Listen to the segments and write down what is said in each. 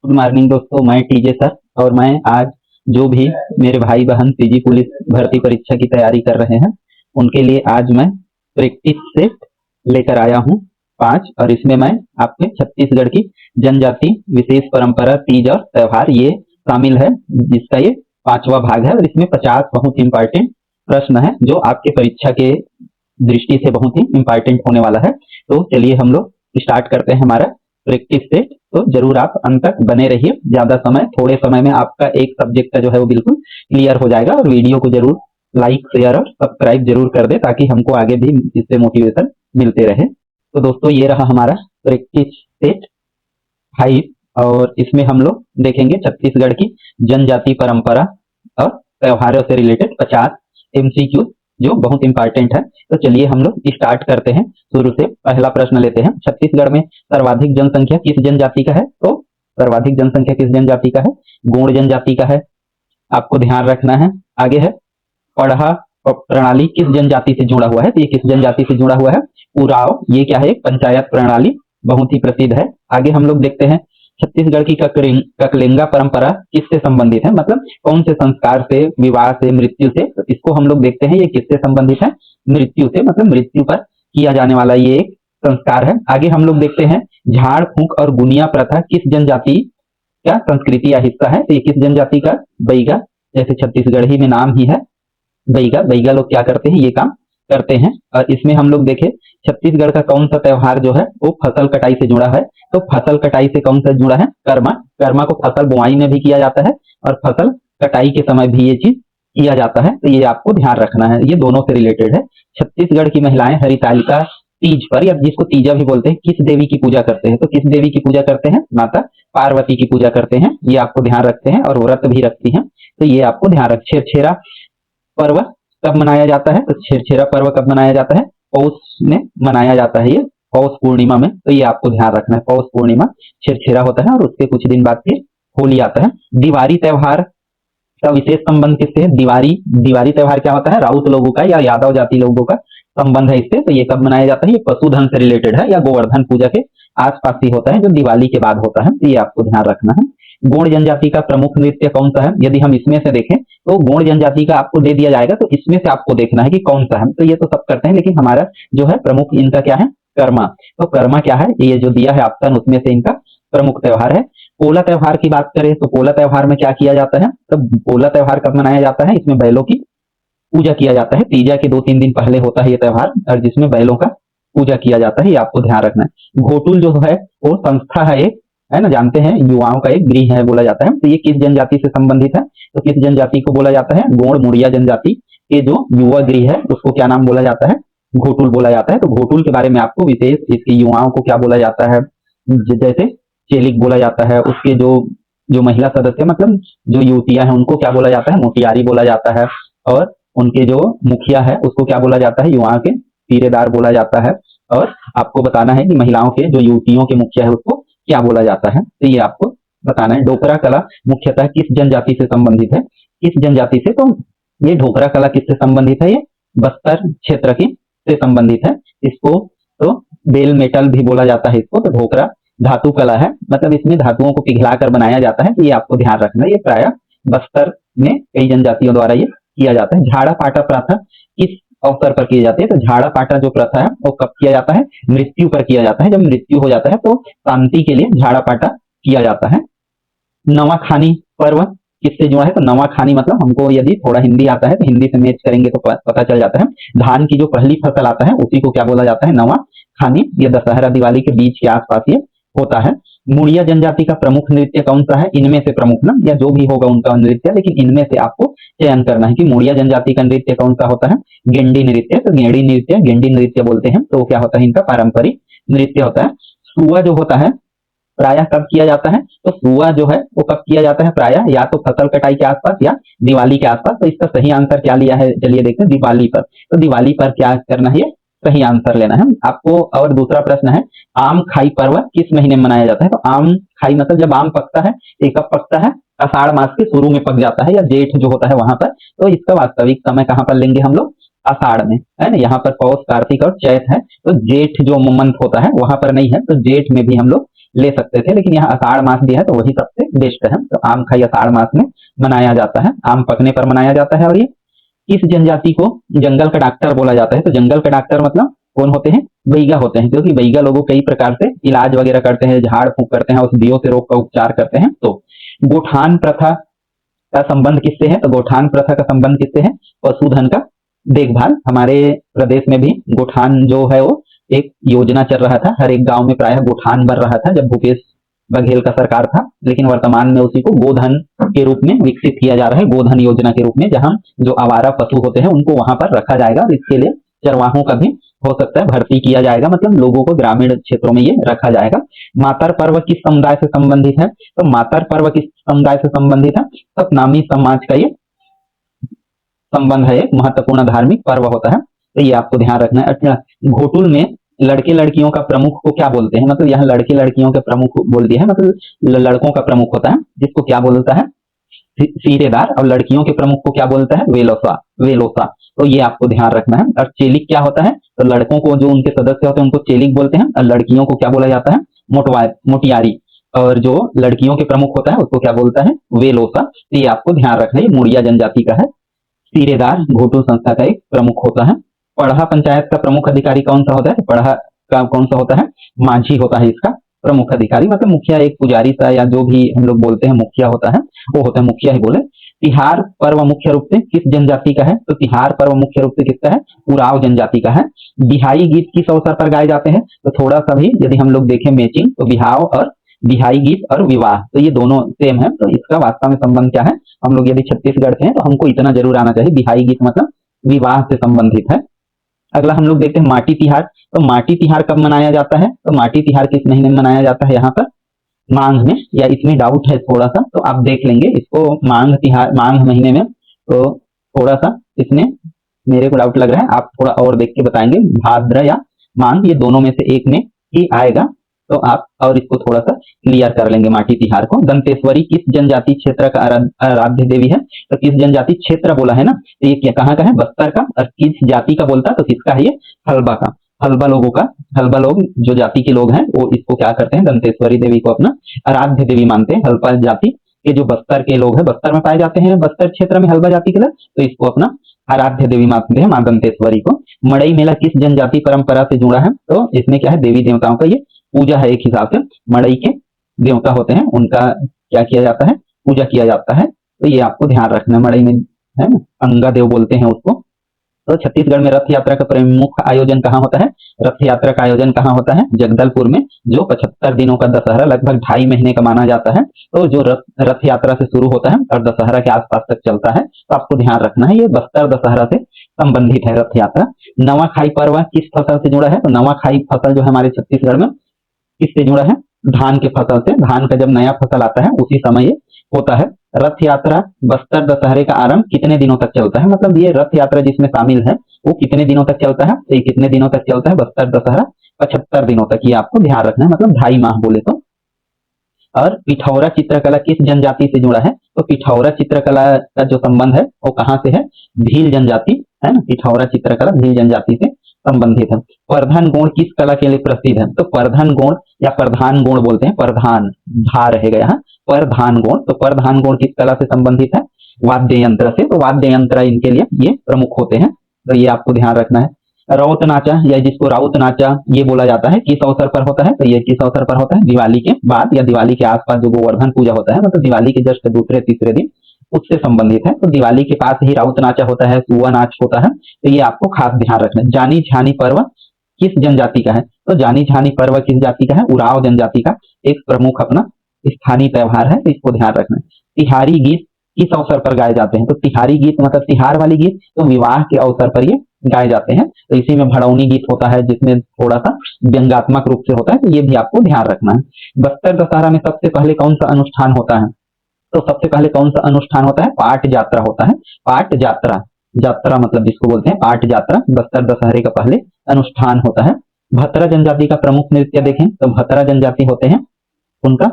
Good morning दोस्तों, मैं TJ sir और मैं आज जो भी मेरे भाई बहन पीजी पुलिस भर्ती परीक्षा की तैयारी कर रहे हैं उनके लिए आज मैं प्रैक्टिस सेट लेकर आया हूं 5। और इसमें मैं आपके छत्तीसगढ़ की जनजाति विशेष परंपरा तीज और त्योहार ये शामिल है, जिसका ये 5वां भाग है। और इसमें 50 बहुत इंपॉर्टेंट प्रश्न है जो आपके परीक्षा के दृष्टि से बहुत ही इंपॉर्टेंट होने वाला है। तो चलिए हम लोग स्टार्ट करते हैं हमारा प्रैक्टिस सेट। तो जरूर आप अंत तक बने रहिए, ज्यादा समय थोड़े समय में आपका एक सब्जेक्ट का जो है वो बिल्कुल क्लियर हो जाएगा। और वीडियो को जरूर लाइक शेयर और सब्सक्राइब जरूर कर दे ताकि हमको आगे भी इससे मोटिवेशन मिलते रहे। तो दोस्तों ये रहा हमारा प्रैक्टिस सेट 5 और इसमें हम लोग देखेंगे छत्तीसगढ़ की जनजाति परंपरा और त्योहारों से रिलेटेड 50 एमसीक्यू जो बहुत इंपॉर्टेंट है। तो चलिए हम लोग स्टार्ट करते हैं। शुरू से पहला प्रश्न लेते हैं, छत्तीसगढ़ में सर्वाधिक जनसंख्या किस जनजाति का है? तो सर्वाधिक जनसंख्या किस जनजाति का है? गौड़ जनजाति का है, आपको ध्यान रखना है। आगे है पढ़ा प्रणाली किस जनजाति से जुड़ा हुआ है? तो ये किस जनजाति से जुड़ा हुआ है? उराव, ये क्या है? पंचायत प्रणाली, बहुत ही प्रसिद्ध है। आगे हम लोग देखते हैं छत्तीसगढ़ की ककलेंगा परंपरा किससे संबंधित है? मतलब कौन से संस्कार से, विवाह से, मृत्यु से? तो इसको हम लोग देखते हैं ये किससे संबंधित है? मृत्यु से, मतलब मृत्यु पर किया जाने वाला ये एक संस्कार है। आगे हम लोग देखते हैं झाड़ फूंक और गुनिया प्रथा किस जनजाति का संस्कृति या हिस्सा है? तो ये किस जनजाति का? बैगा, जैसे छत्तीसगढ़ ही में नाम ही है बैगा। बैगा लोग क्या करते हैं? ये काम करते हैं। और इसमें हम लोग देखें छत्तीसगढ़ का कौन सा त्योहार जो है वो फसल कटाई से जुड़ा है? तो फसल कटाई से कौन सा जुड़ा है? कर्मा। कर्मा को फसल बुआई में भी किया जाता है और फसल कटाई के समय भी ये चीज किया जाता है। तो ये आपको ध्यान रखना है, ये दोनों से रिलेटेड है। छत्तीसगढ़ की महिलाएं हरितालिका तीज पर, या जिसको तीजा भी बोलते हैं, किस देवी की पूजा करते हैं? तो किस देवी की पूजा करते हैं? माता पार्वती की पूजा करते हैं, ये आपको ध्यान रखते हैं। और व्रत भी रखती हैं, तो ये आपको ध्यान रख। छेरछेरा पर्व कब मनाया जाता है? तो छेरछेरा पर्व कब मनाया जाता है? पौष में मनाया जाता है, ये पौष पूर्णिमा में। तो ये आपको ध्यान रखना है, पौष पूर्णिमा छेरछेरा होता है और उसके कुछ दिन बाद फिर होली आता है। दिवाली त्योहार का विशेष संबंध किससे है? दिवाली त्योहार क्या होता है? राउत लोगों का या यादव जाति लोगों का संबंध है इससे। तो ये कब मनाया जाता है? ये पशुधन से रिलेटेड है या गोवर्धन पूजा के आसपास ही होता है, जो दिवाली के बाद होता है। तो ये आपको ध्यान रखना है। गौड़ जनजाति का प्रमुख नृत्य कौन सा है? यदि हम इसमें से देखें तो गौड़ जनजाति का आपको दे दिया जाएगा, तो इसमें से आपको देखना है कि कौन सा है। तो ये तो सब करते हैं, लेकिन हमारा जो है प्रमुख इनका क्या है? कर्मा। तो कर्मा क्या है? ये जो दिया है ऑप्शन, उसमें से इनका प्रमुख त्योहार है। पोला त्योहार की बात करें तो पोला त्योहार में क्या किया जाता है? तो पोला त्योहार कब मनाया जाता है? इसमें बैलों की पूजा किया जाता है। तीजा के 2-3 दिन पहले होता है ये त्योहार, और जिसमें बैलों का पूजा किया जाता है, ये आपको ध्यान रखना है। घोटुल जो है वो संस्था है एक, है ना, जानते हैं, युवाओं का एक गृह है बोला जाता है। तो ये किस जनजाति से संबंधित है? तो किस जनजाति को बोला जाता है? गौड़ मुड़िया जनजाति के जो युवा गृह है उसको क्या नाम बोला जाता है? घोटुल बोला जाता है। तो घोटुल के बारे में आपको विशेष, इसके युवाओं को क्या बोला जाता है? जैसे चेलिक बोला जाता है। उसके जो जो महिला सदस्य, मतलब जो युवतियां हैं, उनको क्या बोला जाता है? मोटियारी बोला जाता है। और उनके जो मुखिया है उसको क्या बोला जाता है? युवाओं के पीरेदार बोला जाता है। और आपको बताना है कि महिलाओं के जो युवतियों के मुखिया है उसको क्या बोला जाता है। तो ये आपको बताना है। डोकरा कला मुख्यतः किस जनजाति से संबंधित है? किस जनजाति से? तो ये ढोकरा कला किससे संबंधित है? ये बस्तर क्षेत्र की से संबंधित है। इसको तो बेल मेटल भी बोला जाता है इसको। तो ढोकरा धातु कला है, मतलब इसमें धातुओं को पिघलाकर बनाया जाता है। ये आपको ध्यान रखना है। ये प्राय बस्तर में कई जनजातियों द्वारा ये किया जाता है। झाड़ा पाटा प्रथा किस अवसर पर किए जाते हैं? तो झाड़ा पाटा जो प्रथा है वो कब किया जाता है? मृत्यु पर किया जाता है। जब मृत्यु हो जाता है तो शांति के लिए झाड़ा पाटा किया जाता है। नवाखानी पर्व किससे जुड़ा है? तो नवाखानी मतलब, हमको यदि थोड़ा हिंदी आता है तो हिंदी से मैच करेंगे तो पता चल जाता है। धान की जो पहली फसल आता है उसी को क्या बोला जाता है? नवाखानी। ये दशहरा दिवाली के बीच के आसपास ये होता है। मुड़िया जनजाति का प्रमुख नृत्य कौन सा है? इनमें से प्रमुख ना, या जो भी होगा उनका नृत्य, लेकिन इनमें से आपको चयन करना है कि मुड़िया जनजाति का नृत्य कौन सा होता है? गेंडी नृत्य। तो गेंडी नृत्य बोलते हैं। तो क्या होता है? इनका पारंपरिक नृत्य होता है। सुआ जो होता है प्रायः कब किया जाता है? तो सुआ जो है वो कब किया जाता है? प्रायः या तो फसल कटाई के आसपास या दिवाली के आसपास। तो इसका सही आंसर क्या लिया है? चलिए देखते हैं, दिवाली पर। तो दिवाली पर क्या करना है? सही आंसर लेना है आपको। और दूसरा प्रश्न है, आम खाई पर्व किस महीने में मनाया जाता है? तो आम खाई मतलब जब आम पकता है, ये कब पकता है? आषाढ़ मास के शुरू में पक जाता है, या जेठ जो होता है वहां पर। तो इसका वास्तविक समय कहाँ पर लेंगे हम लोग? आषाढ़ में, है ना। यहाँ पर पौष, कार्तिक और चैत है, तो जेठ जो मंथ होता है वहां पर नहीं है, तो जेठ में भी हम लोग ले सकते थे, लेकिन यहाँ आषाढ़ मास दिया है तो वही सबसे बेस्ट है। तो आम खाई आषाढ़ मास में मनाया जाता है, आम पकने पर मनाया जाता है। और ये इस जनजाति को जंगल का डॉक्टर बोला जाता है। तो जंगल का डॉक्टर मतलब कौन होते हैं? बैगा होते हैं, क्योंकि बैगा लोगों कई प्रकार से इलाज वगैरह करते हैं, झाड़ फूंक करते हैं, औषधियों से रोग का उपचार करते हैं। तो गोठान प्रथा का संबंध किससे है? तो गोठान प्रथा का संबंध किससे है? पशुधन का देखभाल। हमारे प्रदेश में भी गोठान जो है वो एक योजना चल रहा था, हर एक गांव में प्रायः गोठान बन रहा था जब भूपेश बघेल का सरकार था, लेकिन वर्तमान में उसी को गोधन के रूप में विकसित किया जा रहा है, गोधन योजना के रूप में, जहां जो आवारा पशु होते हैं उनको वहां पर रखा जाएगा। और इसके लिए चरवाहों का भी हो सकता है भर्ती किया जाएगा, मतलब लोगों को ग्रामीण क्षेत्रों में ये रखा जाएगा। मातर पर्व किस समुदाय से संबंधित है? तो मातर पर्व किस समुदाय से संबंधित है? सतनामी समाज का ये संबंध है, एक महत्वपूर्ण धार्मिक पर्व होता है, तो ये आपको ध्यान रखना है। अच्छा, घोटुल में लड़के लड़कियों का प्रमुख को क्या बोलते हैं? मतलब यहाँ लड़के लड़कियों के प्रमुख बोल दिया है, मतलब लड़कों का प्रमुख होता है जिसको क्या बोलता है? सीरेदार। और लड़कियों के प्रमुख को क्या बोलता है? वेलोसा, वेलोसा। तो ये आपको ध्यान रखना है। और चेलिक क्या होता है? तो लड़कों को जो उनके सदस्य होते हैं उनको चेलिक बोलते हैं, और लड़कियों को क्या बोला जाता है? मोटियारी। और जो लड़कियों के प्रमुख होता है उसको क्या बोलता है? वेलोसा। तो ये आपको ध्यान रखना है, मुड़िया जनजाति का है। सीरेदार घोटुल संस्था का एक प्रमुख होता है। पढ़ा पंचायत का प्रमुख अधिकारी कौन सा होता है? पढ़ा का कौन सा होता है? माझी होता है इसका प्रमुख अधिकारी, मतलब मुखिया, एक पुजारी सा या जो भी हम लोग बोलते हैं मुखिया होता है, वो होता है मुखिया ही बोले। तिहार पर्व मुख्य रूप से किस जनजाति का है? तो तिहार पर्व मुख्य रूप से किसका है? उराव जनजाति का है। बिहाई गीत किस अवसर पर गाए जाते हैं? तो थोड़ा सा भी यदि हम लोग देखें मैचिंग, तो बिहाव और बिहाई गीत और विवाह तो ये दोनों सेम है। तो इसका वास्तव में संबंध क्या है? हम लोग यदि छत्तीसगढ़ से हैं तो हमको इतना जरूर आना चाहिए, बिहाई गीत मतलब विवाह से संबंधित है। अगला हम लोग देखते हैं माटी तिहार। तो माटी तिहार कब मनाया जाता है? तो माटी तिहार किस महीने में मनाया जाता है? यहाँ पर मांग में, या इसमें डाउट है थोड़ा सा, तो आप देख लेंगे इसको। मांग तिहार, मांग महीने में, तो थोड़ा सा इसमें मेरे को डाउट लग रहा है, आप थोड़ा और देख के बताएंगे। भाद्र या मांग, ये दोनों में से एक में ही आएगा, तो आप और इसको थोड़ा सा क्लियर कर लेंगे माटी तिहार को। दंतेश्वरी किस जनजाति क्षेत्र का आराध्य देवी है? तो किस जनजाति क्षेत्र बोला है ना, तो ये कहाँ का है? बस्तर का। और किस जाति का बोलता है? तो किसका है ये? हल्बा का, हल्बा लोगों का। हल्बा लोग जो जाति के लोग हैं वो इसको क्या करते हैं? दंतेश्वरी देवी को अपना आराध्य देवी मानते हैं। हल्बा जाति के जो बस्तर के लोग हैं, बस्तर में पाए जाते हैं, बस्तर क्षेत्र में हल्बा जाति के लोग, तो इसको अपना आराध्य देवी मानते हैं, मां दंतेश्वरी को। मड़ई मेला किस जनजाति परंपरा से जुड़ा है? तो इसमें क्या है? देवी देवताओं का ये पूजा है, एक हिसाब से मड़ई के देवता होते हैं उनका क्या किया जाता है? पूजा किया जाता है। तो ये आपको ध्यान रखना, मड़ई में है ना, अंगा देव बोलते हैं उसको। तो छत्तीसगढ़ में रथ यात्रा का प्रमुख आयोजन कहाँ होता है? रथ यात्रा का आयोजन कहाँ होता है? जगदलपुर में, जो 75 दिनों का दशहरा लगभग 2.5 महीने का माना जाता है। तो जो रथ यात्रा से शुरू होता है और दशहरा के आसपास तक चलता है, तो आपको ध्यान रखना है ये बस्तर दशहरा से संबंधित है रथ यात्रा। नवाखाई पर्व किस फसल से जुड़ा है? तो नवाखाई फसल जो है हमारे छत्तीसगढ़ में किससे जुड़ा है? धान के फसल से। धान का जब नया फसल आता है उसी समय ये होता है। रथ यात्रा बस्तर दशहरे का आरंभ कितने दिनों तक चलता है? मतलब ये रथ यात्रा जिसमें शामिल है वो कितने दिनों तक चलता है? तो ये कितने दिनों तक चलता है बस्तर दशहरा? 75 दिनों तक, ये आपको ध्यान रखना है, मतलब 2.5 माह बोले तो। और पिठौरा चित्रकला किस जनजाति से जुड़ा है? तो पिठौरा चित्रकला का जो संबंध है वो कहाँ से है? भील जनजाति है ना, पिठौरा चित्रकला भील जनजाति से संबंधित है। प्रधान गुण किस कला के लिए प्रसिद्ध है? तो प्रधान गुण या प्रधान गुण बोलते हैं, प्रधान धा रहेगा यहाँ, प्रधान गुण। तो प्रधान गुण किस कला से संबंधित है? वाद्य यंत्र से। तो वाद्य यंत्र इनके लिए ये प्रमुख होते हैं, तो ये आपको ध्यान रखना है। राउत नाचा या जिसको राउत नाचा ये बोला जाता है, किस अवसर पर होता है? तो ये किस अवसर पर होता है? दिवाली के बाद या दिवाली के आसपास जो गोवर्धन पूजा होता है, मतलब दिवाली के जस्ट दूसरे तीसरे दिन, उससे संबंधित है। तो दिवाली के पास ही राउत नाचा होता है, सुआ नाच होता है, तो ये आपको खास ध्यान रखना है। जानी झानी पर्व किस जनजाति का है? तो जानी झानी पर्व किस जाति का है? उराव जनजाति का एक प्रमुख अपना स्थानीय त्योहार है, इसको ध्यान रखना है। तिहारी गीत किस अवसर पर गाए जाते हैं? तो तिहारी गीत मतलब तिहार वाली गीत तो विवाह के अवसर पर ये गाए जाते हैं। तो इसी में भड़ौनी गीत होता है जिसमें थोड़ा सा व्यंग्यात्मक रूप से होता है, तो ये भी आपको ध्यान रखना है। बस्तर दशहरा में सबसे पहले कौन सा अनुष्ठान होता है? तो सबसे पहले कौन सा अनुष्ठान होता है? पाट यात्रा होता है। पाट यात्रा, यात्रा मतलब जिसको बोलते हैं पाट यात्रा, बस्तर दशहरे का पहले अनुष्ठान होता है। भतरा जनजाति का प्रमुख नृत्य देखें तो भतरा जनजाति होते हैं उनका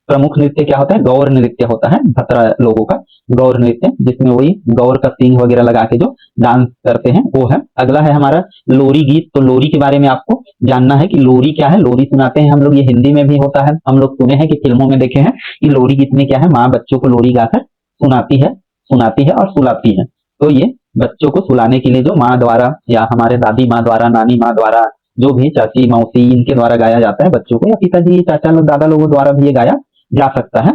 प्रमुख नृत्य क्या होता है? गौर नृत्य होता है भतरा लोगों का, गौर नृत्य, जिसमें वही गौर का सींग वगैरह लगा के जो डांस करते हैं वो है। अगला है हमारा लोरी गीत। तो लोरी के बारे में आपको जानना है कि लोरी क्या है। लोरी सुनाते हैं हम लोग, ये हिंदी में भी होता है, हम लोग सुने हैं कि फिल्मों में देखे हैं कि लोरी गीत में क्या है, माँ बच्चों को लोरी गाकर सुनाती है और सुलाती है। तो ये बच्चों को सुलाने के लिए जो माँ द्वारा या हमारे दादी माँ द्वारा, नानी माँ द्वारा, जो भी चाची मौसी इनके द्वारा गाया जाता है बच्चों को, या पिताजी चाचा लोग दादा लोगों द्वारा भी ये गाया जा सकता है।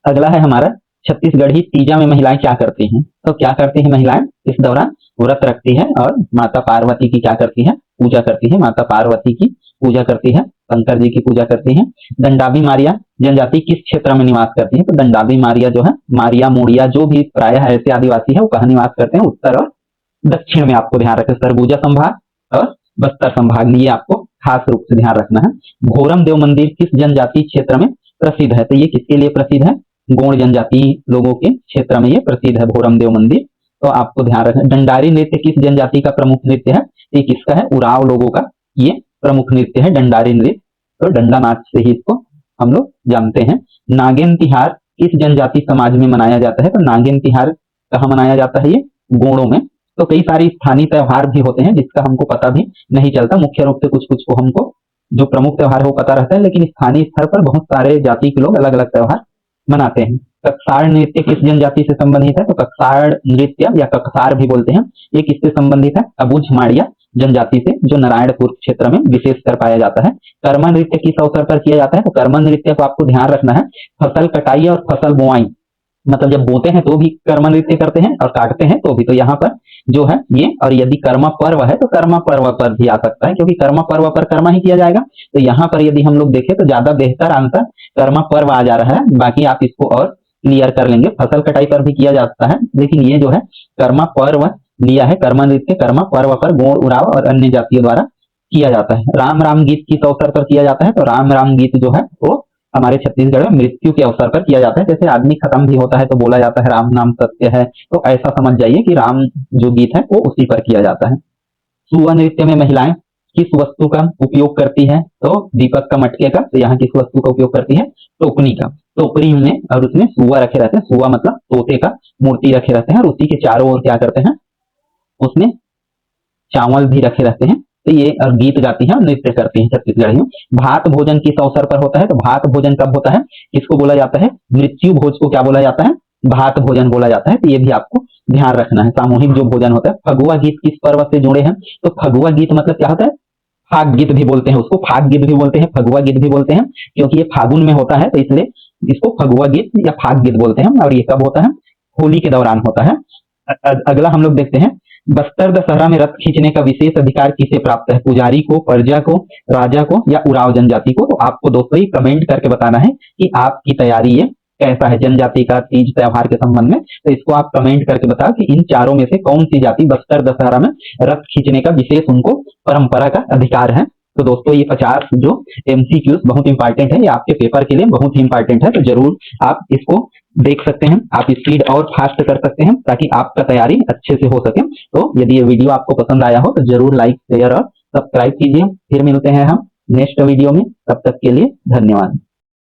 अगला है हमारा छत्तीसगढ़ी तीजा में महिलाएं क्या करती हैं। तो क्या करती हैं महिलाएं इस दौरान? व्रत रखती है और माता पार्वती की क्या करती है? पूजा करती है। माता पार्वती की पूजा करती है, शंकर जी की पूजा करती है। दंडाबी मारिया जनजाति किस क्षेत्र में निवास करती है? तो दंडाबी मारिया जो है, मारिया मोरिया जो भी प्रायः ऐसे आदिवासी है वो कहाँ निवास करते हैं? उत्तर और दक्षिण में। आपको ध्यान रखें, सरगुजा संभाग और बस्तर संभाग, ये आपको खास रूप से ध्यान रखना है। घोरम देव मंदिर किस जनजाति क्षेत्र में प्रसिद्ध है? तो ये किसके लिए प्रसिद्ध है? गोंड जनजाति लोगों के क्षेत्र में ये प्रसिद्ध है भोरम देव मंदिर। तो आपको ध्यान रखना। डंडारी नृत्य किस जनजाति का प्रमुख नृत्य है? ये किसका है? उराव लोगों का ये प्रमुख नृत्य है डंडारी नृत्य। तो डंडा नाच से ही इसको हम लोग जानते हैं। नागिन तिहार किस जनजाति समाज में मनाया जाता है? तो नागिन तिहार कहाँ मनाया जाता है? ये गोंडों में। तो कई सारे स्थानीय त्योहार भी होते हैं जिसका हमको पता भी नहीं चलता। मुख्य रूप से कुछ कुछ को हमको जो प्रमुख त्योहार है वो पता रहता है, लेकिन स्थानीय स्तर पर बहुत सारे जाति के लोग अलग अलग त्योहार मनाते हैं। ककसार नृत्य किस जनजाति से संबंधित है? तो ककसार नृत्य या ककसार भी बोलते हैं, ये किससे संबंधित है? अबुझ माड़िया जनजाति से, जो नारायणपुर क्षेत्र में विशेषकर पाया जाता है। कर्मा नृत्य किस अवसर पर किया जाता है? तो कर्मा नृत्य को आपको ध्यान रखना है, फसल कटाई और फसल बुआई, मतलब जब बोते हैं तो भी कर्मा नृत्य करते हैं और काटते हैं तो भी। तो यहाँ पर जो है ये, और यदि कर्मा पर्व है तो कर्मा पर्व पर भी आ सकता है, क्योंकि कर्मा पर्व पर कर्मा ही किया जाएगा। तो यहाँ पर यदि हम लोग देखें तो ज्यादा बेहतर आंसर कर्मा पर्व आ जा रहा है। बाकी आप इसको और क्लियर कर लेंगे, फसल कटाई पर भी किया जाता है, लेकिन ये जो है कर्मा पर्व लिया है। कर्मा नृत्य कर्मा पर्व पर गोंड उराव और अन्य जातियों द्वारा किया जाता है। राम राम गीत किस अवसर पर किया जाता है? तो राम राम गीत जो है वो हमारे छत्तीसगढ़ में मृत्यु के अवसर पर किया जाता है। जैसे आदमी खत्म भी होता है तो बोला जाता है राम नाम सत्य है, तो ऐसा समझ जाइए कि राम जो गीत है वो उसी पर किया जाता है। सुआ नृत्य में महिलाएं किस वस्तु का उपयोग करती है? तो दीपक का मटके का। तो यहाँ किस वस्तु का उपयोग करती है? टोकनी का। टोकरी में और उसमें सुआ रखे रहते हैं, सुआ मतलब तोते का मूर्ति रखे रहते हैं, और उसी के चारों ओर क्या करते हैं? उसमें चावल भी रखे रहते हैं। तो ये और गीत गाती हैं और नृत्य करती हैं छत्तीसगढ़ी में। भात भोजन किस अवसर पर होता है? तो भात भोजन कब होता है? किसको बोला जाता है? मृत्यु भोज को क्या बोला जाता है? भात भोजन बोला जाता है। तो ये भी आपको ध्यान रखना है। सामूहिक जो भोजन होता है। फगुआ गीत किस पर्व से जुड़े हैं? तो फगुआ गीत मतलब क्या होता है? फाग गीत भी बोलते हैं उसको, फाग गीत भी बोलते हैं, फगुआ गीत भी बोलते हैं, क्योंकि ये फागुन में होता है तो इसलिए इसको फगुआ गीत या फाग गीत बोलते हैं। और ये कब होता है? होली के दौरान होता है। अगला हम लोग देखते हैं, बस्तर दशहरा में रथ खींचने का विशेष अधिकार किसे प्राप्त है? पुजारी को, प्रजा को, राजा को या उराव जनजाति को? तो आपको दोस्तों ही कमेंट करके बताना है कि आपकी तैयारी ये कैसा है जनजाति का तीज त्योहार के संबंध में। तो इसको आप कमेंट करके बताओ कि इन चारों में से कौन सी जाति बस्तर दशहरा में रथ खींचने का विशेष उनको परंपरा का अधिकार है। तो दोस्तों ये 50 जो एमसीक्यूज बहुत इंपॉर्टेंट है, ये आपके पेपर के लिए बहुत ही इंपॉर्टेंट है, तो जरूर आप इसको देख सकते हैं। आप स्पीड और फास्ट कर सकते हैं ताकि आपका तैयारी अच्छे से हो सके। तो यदि ये वीडियो आपको पसंद आया हो तो जरूर लाइक शेयर और सब्सक्राइब कीजिए। फिर मिलते हैं हम नेक्स्ट वीडियो में, तब तक के लिए धन्यवाद।